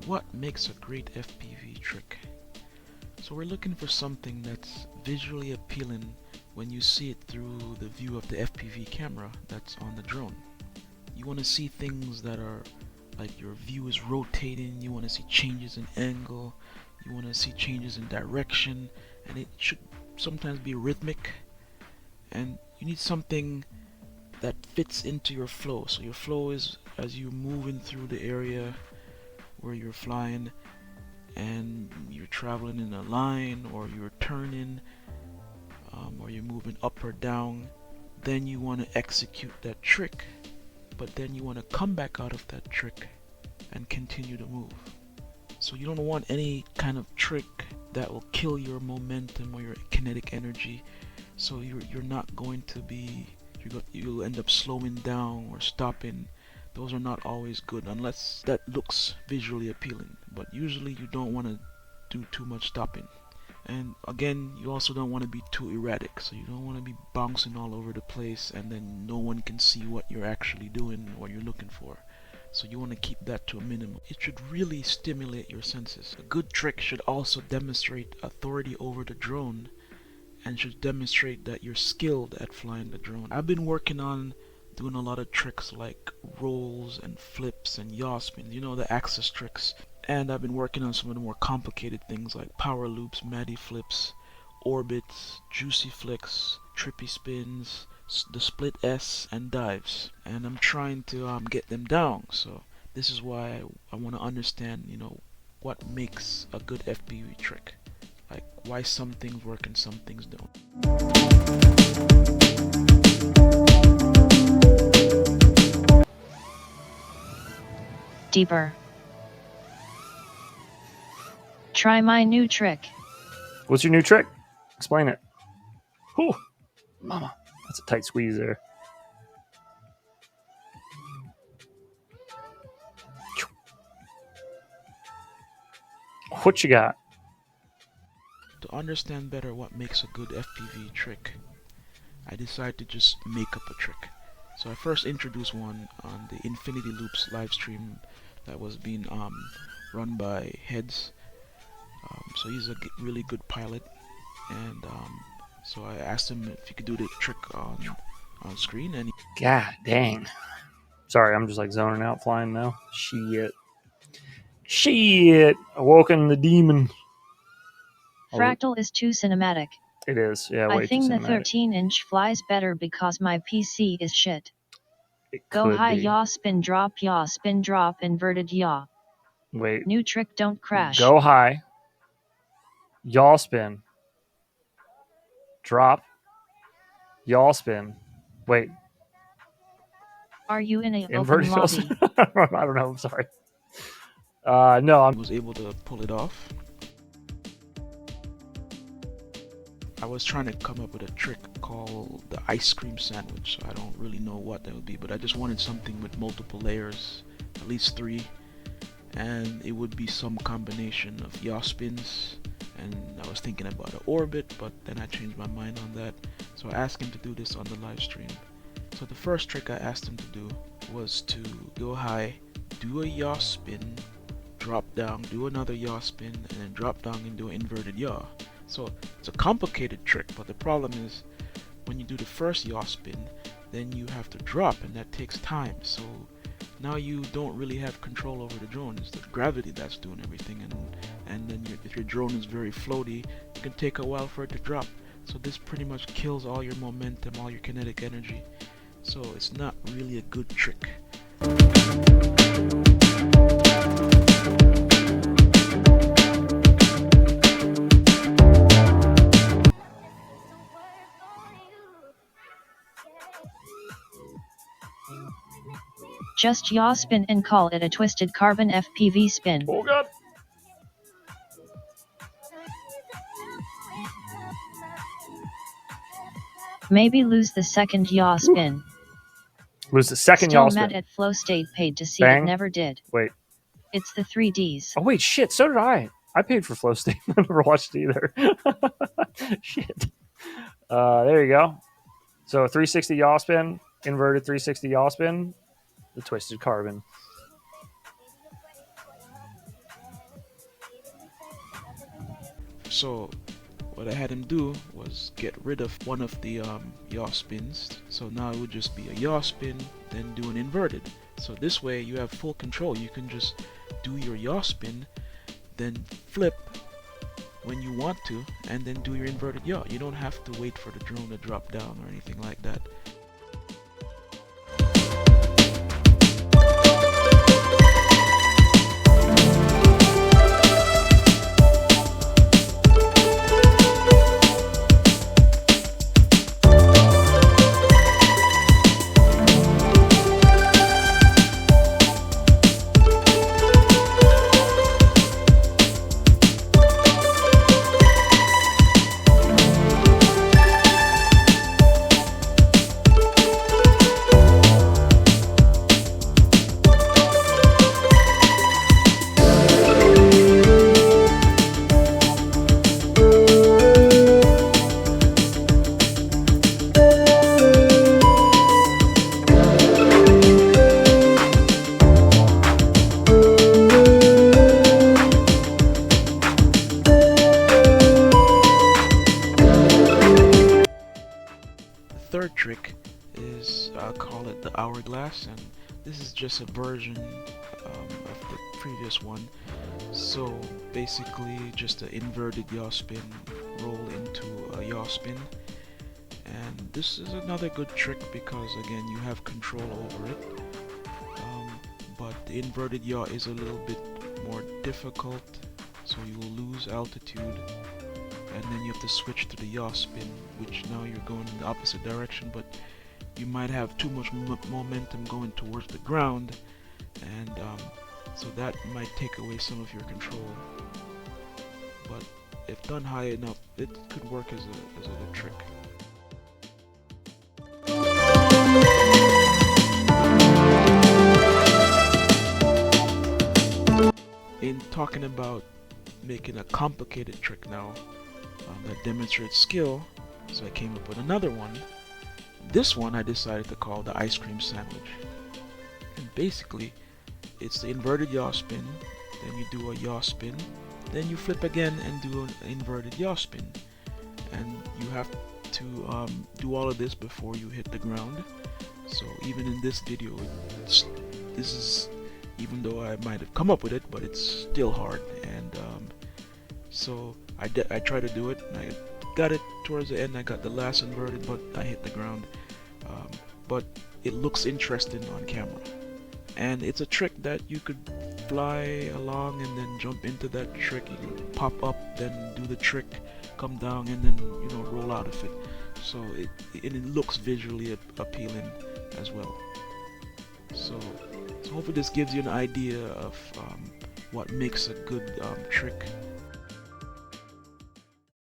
What makes a great FPV trick? So we're looking for something that's visually appealing when you see it through the view of the FPV camera that's on the drone. You want to see things that are like your view is rotating, you want to see changes in angle, you want to see changes in direction, and it should sometimes be rhythmic, and you need something that fits into your flow. So your flow is as you're moving through the area where you're flying and you're traveling in a line, or you're turning, or you're moving up or down. Then you want to execute that trick, but then you want to come back out of that trick and continue to move. So you don't want any kind of trick that will kill your momentum or your kinetic energy. So you're not going to be, you'll end up slowing down or stopping. Those are not always good unless that looks visually appealing, but usually you don't want to do too much stopping. And again, you also don't want to be too erratic, so you don't want to be bouncing all over the place and then no one can see what you're actually doing, what you're looking for. So you want to keep that to a minimum. It should really stimulate your senses. A good trick should also demonstrate authority over the drone and should demonstrate that you're skilled at flying the drone. I've been working on doing a lot of tricks like rolls and flips and yaw spins, you know, the axis tricks. And I've been working on some of the more complicated things like power loops, Matty flips, orbits, juicy flicks, trippy spins, the split S, and dives. And I'm trying to get them down. So this is why I want to understand, you know, what makes a good FPV trick. Like why some things work and some things don't. Deeper. Try my new trick. What's your new trick? Explain it. Whew. Mama, that's a tight squeeze there. What you got? To understand better what makes a good FPV trick, I decided to just make up a trick. So I first introduced one on the Infinity Loops live stream that was being run by Heads. So he's a really good pilot, and so I asked him if he could do the trick on screen, and God dang. Sorry, I'm just like zoning out flying now. Shit. Awoken the demon. Fractal is too cinematic. It is, yeah, way I think too the cinematic. 13-inch flies better because my PC is shit. It Go high be. yaw, spin drop, inverted yaw. Wait. New trick, don't crash. Go high. Yaw spin. Drop. Yaw spin. Wait. Are you in a Inverted open lobby? I don't know, I'm sorry. No, I was able to pull it off. I was trying to come up with a trick called the ice cream sandwich. So I don't really know what that would be, but I just wanted something with multiple layers, at least 3, and it would be some combination of yaw spins. And I was thinking about an orbit, but then I changed my mind on that. So I asked him to do this on the live stream. So the first trick I asked him to do was to go high, do a yaw spin, drop down, do another yaw spin, and then drop down and do an inverted yaw. So it's a complicated trick, but the problem is when you do the first yaw spin, then you have to drop, and that takes time. So now you don't really have control over the drone. It's the gravity that's doing everything, and then if your drone is very floaty, it can take a while for it to drop. So this pretty much kills all your momentum, all your kinetic energy. So it's not really a good trick. Just yaw spin and call it a twisted carbon FPV spin. Oh god. Maybe lose the second yaw spin. Lose the second Still yaw mad spin. at Flow State paid to see Bang. it never did. Wait. It's the 3Ds. Oh wait, shit, so did I. I paid for Flow State. I never watched it either. Shit. There you go. So 360 yaw spin, inverted 360 yaw spin, the twisted carbon. So what I had him do was get rid of one of the yaw spins. So now it would just be a yaw spin, then do an inverted. So this way you have full control. You can just do your yaw spin, then flip when you want to, and then do your inverted yaw. You don't have to wait for the drone to drop down or anything like that. Third trick is, I'll call it the hourglass, and this is just a version of the previous one. So basically just an inverted yaw spin roll into a yaw spin, and this is another good trick because again you have control over it, but the inverted yaw is a little bit more difficult, so you will lose altitude, and then you have to switch to the yaw spin, which now you're going in the opposite direction, but you might have too much momentum going towards the ground, and so that might take away some of your control. But if done high enough, it could work as a good trick. In talking about making a complicated trick now that demonstrates skill, so I came up with another one. This one I decided to call the ice cream sandwich. And basically, it's the inverted yaw spin, then you do a yaw spin, then you flip again and do an inverted yaw spin. And you have to do all of this before you hit the ground. So even in this video, this is, even though I might have come up with it, but it's still hard. And so I tried to do it, and I got it towards the end. I got the last inverted, but I hit the ground. But it looks interesting on camera, and it's a trick that you could fly along and then jump into that trick. You can pop up, then do the trick, come down, and then roll out of it. So it looks visually appealing as well. So hopefully this gives you an idea of what makes a good trick